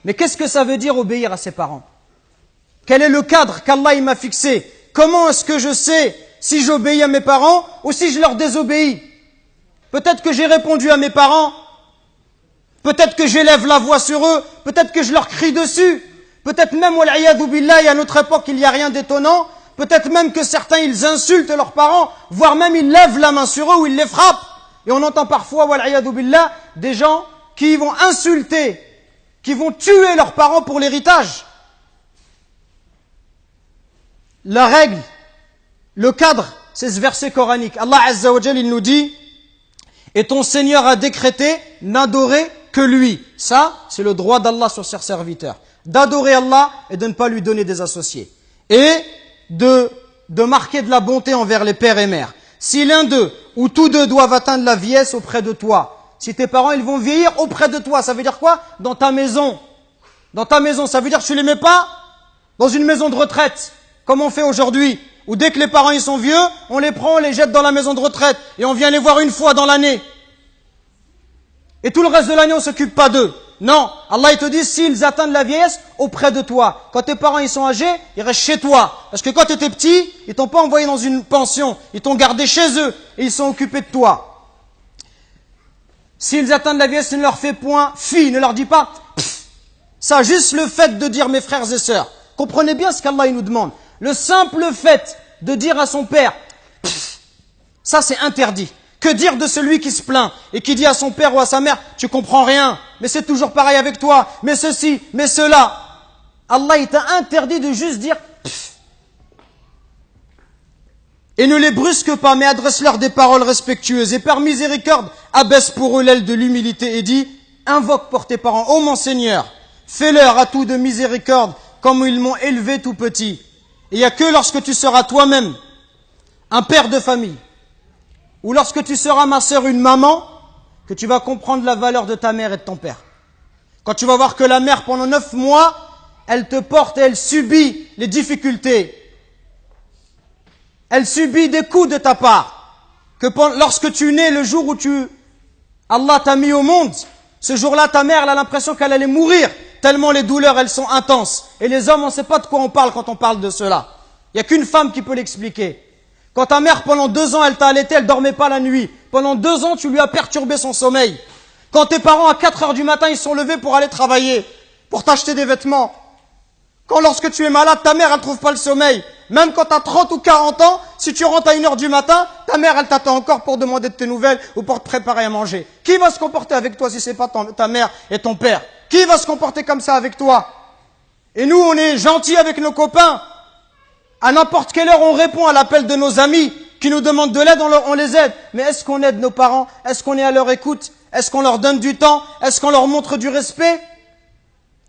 Mais qu'est-ce que ça veut dire obéir à ses parents? Quel est le cadre qu'Allah m'a fixé? Comment est-ce que je sais si j'obéis à mes parents ou si je leur désobéis? Peut-être que j'ai répondu à mes parents, peut-être que j'élève la voix sur eux, peut-être que je leur crie dessus, peut-être même, wal'iyadhu billah, à notre époque, il n'y a rien d'étonnant, peut-être même que certains, ils insultent leurs parents, voire même ils lèvent la main sur eux ou ils les frappent. Et on entend parfois, wal'iyadhu billah, des gens qui vont insulter, qui vont tuer leurs parents pour l'héritage. La règle, le cadre, c'est ce verset coranique. Allah Azza wa Jal, il nous dit, et ton Seigneur a décrété n'adorer que lui. Ça, c'est le droit d'Allah sur ses serviteurs. D'adorer Allah et de ne pas lui donner des associés. Et de marquer de la bonté envers les pères et mères. Si l'un d'eux ou tous deux doivent atteindre la vieillesse auprès de toi, si tes parents ils vont vieillir auprès de toi, ça veut dire quoi? Dans ta maison. Dans ta maison, ça veut dire que tu les mets pas dans une maison de retraite, comme on fait aujourd'hui, où dès que les parents ils sont vieux, on les prend, on les jette dans la maison de retraite et on vient les voir une fois dans l'année. Et tout le reste de l'année, on s'occupe pas d'eux. Non, Allah il te dit, s'ils atteignent la vieillesse, auprès de toi. Quand tes parents ils sont âgés, ils restent chez toi. Parce que quand tu étais petit, ils t'ont pas envoyé dans une pension, ils t'ont gardé chez eux et ils sont occupés de toi. S'ils atteignent la vieillesse, ne leur fais point fi, ne leur dis pas pff. Ça, juste le fait de dire mes frères et sœurs. Comprenez bien ce qu'Allah il nous demande. Le simple fait de dire à son père pff, ça c'est interdit. Que dire de celui qui se plaint et qui dit à son père ou à sa mère, tu comprends rien, mais c'est toujours pareil avec toi, mais ceci, mais cela. Allah il t'a interdit de juste dire pff. Et ne les brusque pas, mais adresse-leur des paroles respectueuses. Et par miséricorde, abaisse pour eux l'aile de l'humilité et dis, invoque pour tes parents, ô mon Seigneur, fais-leur à tout de miséricorde, comme ils m'ont élevé tout petit. Et il n'y a que lorsque tu seras toi-même un père de famille, ou lorsque tu seras, ma sœur, une maman, que tu vas comprendre la valeur de ta mère et de ton père. Quand tu vas voir que la mère, pendant 9 mois, elle te porte et elle subit les difficultés. Elle subit des coups de ta part. Que lorsque tu nais, le jour où Allah t'a mis au monde, ce jour-là, ta mère, elle a l'impression qu'elle allait mourir, tellement les douleurs, elles sont intenses. Et les hommes, on ne sait pas de quoi on parle quand on parle de cela. Il n'y a qu'une femme qui peut l'expliquer. Quand ta mère, pendant 2 ans, elle t'a allaité, elle dormait pas la nuit. Pendant 2 ans, tu lui as perturbé son sommeil. Quand tes parents, à 4 heures du matin, ils sont levés pour aller travailler, pour t'acheter des vêtements. Quand lorsque tu es malade, ta mère, elle trouve pas le sommeil. Même quand tu as 30 ou 40 ans, si tu rentres à 1 heure du matin, ta mère, elle t'attend encore pour demander de tes nouvelles ou pour te préparer à manger. Qui va se comporter avec toi si c'est pas ta mère et ton père? Qui va se comporter comme ça avec toi? Et nous, on est gentils avec nos copains. À n'importe quelle heure, on répond à l'appel de nos amis qui nous demandent de l'aide, on les aide. Mais est-ce qu'on aide nos parents? Est-ce qu'on est à leur écoute? Est-ce qu'on leur donne du temps? Est-ce qu'on leur montre du respect?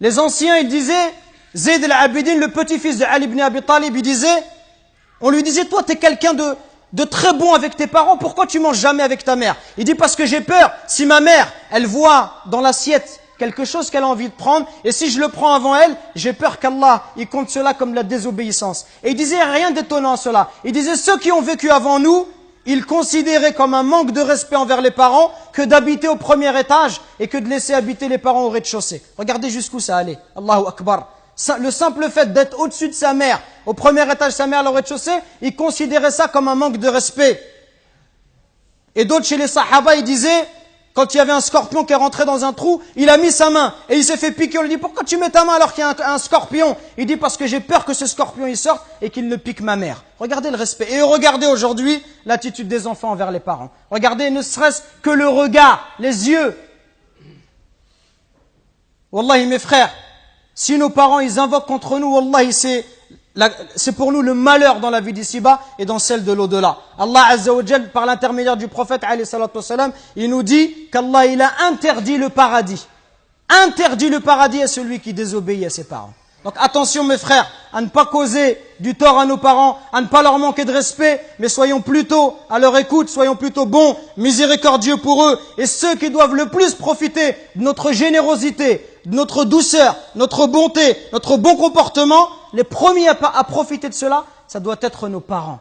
Les anciens, ils disaient, Zayd al-Abidin, le petit-fils de Ali ibn Abi Talib, il disait, on lui disait, toi, t'es quelqu'un de très bon avec tes parents, pourquoi tu manges jamais avec ta mère? Il dit, parce que j'ai peur, si ma mère, elle voit dans l'assiette quelque chose qu'elle a envie de prendre, et si je le prends avant elle, j'ai peur qu'Allah, il compte cela comme la désobéissance. Et il disait rien d'étonnant à cela. Il disait, ceux qui ont vécu avant nous, ils considéraient comme un manque de respect envers les parents que d'habiter au premier étage et que de laisser habiter les parents au rez-de-chaussée. Regardez jusqu'où ça allait. Allahu Akbar. Le simple fait d'être au-dessus de sa mère, au premier étage, sa mère au rez-de-chaussée, ils considéraient ça comme un manque de respect. Et d'autres chez les Sahaba, ils disaient, quand il y avait un scorpion qui est rentré dans un trou, il a mis sa main et il s'est fait piquer. On lui dit, pourquoi tu mets ta main alors qu'il y a un scorpion? Il dit, parce que j'ai peur que ce scorpion il sorte et qu'il ne pique ma mère. Regardez le respect. Et regardez aujourd'hui l'attitude des enfants envers les parents. Regardez ne serait-ce que le regard, les yeux. Wallahi mes frères, si nos parents ils invoquent contre nous, wallahi c'est pour nous le malheur dans la vie d'ici-bas et dans celle de l'au-delà. Allah Azza wa Jal, par l'intermédiaire du prophète alayhi salatu wassalam, il nous dit qu'Allah il a interdit le paradis. Interdit le paradis à celui qui désobéit à ses parents. Donc attention mes frères, à ne pas causer du tort à nos parents, à ne pas leur manquer de respect, mais soyons plutôt à leur écoute, soyons plutôt bons, miséricordieux pour eux. Et ceux qui doivent le plus profiter de notre générosité, de notre douceur, notre bonté, notre bon comportement, les premiers à profiter de cela, ça doit être nos parents.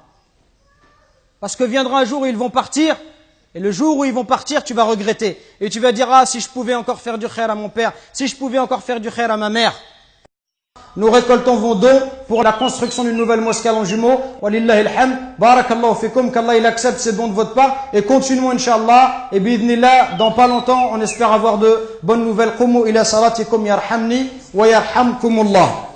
Parce que viendra un jour où ils vont partir, Et le jour où ils vont partir, tu vas regretter. Et tu vas dire, ah, si je pouvais encore faire du khair à mon père, si je pouvais encore faire du khair à ma mère. Nous récoltons vos dons pour la construction d'une nouvelle mosquée à Longjumeau. Walillahi alhamd. Barakallahu fikum. Qu'Allah il accepte ces dons de votre part. Et continuons, Inch'Allah. Et bi'idhnillah, dans pas longtemps, on espère avoir de bonnes nouvelles. Qumu ila salatikum yarhamni wa yarhamkumullah.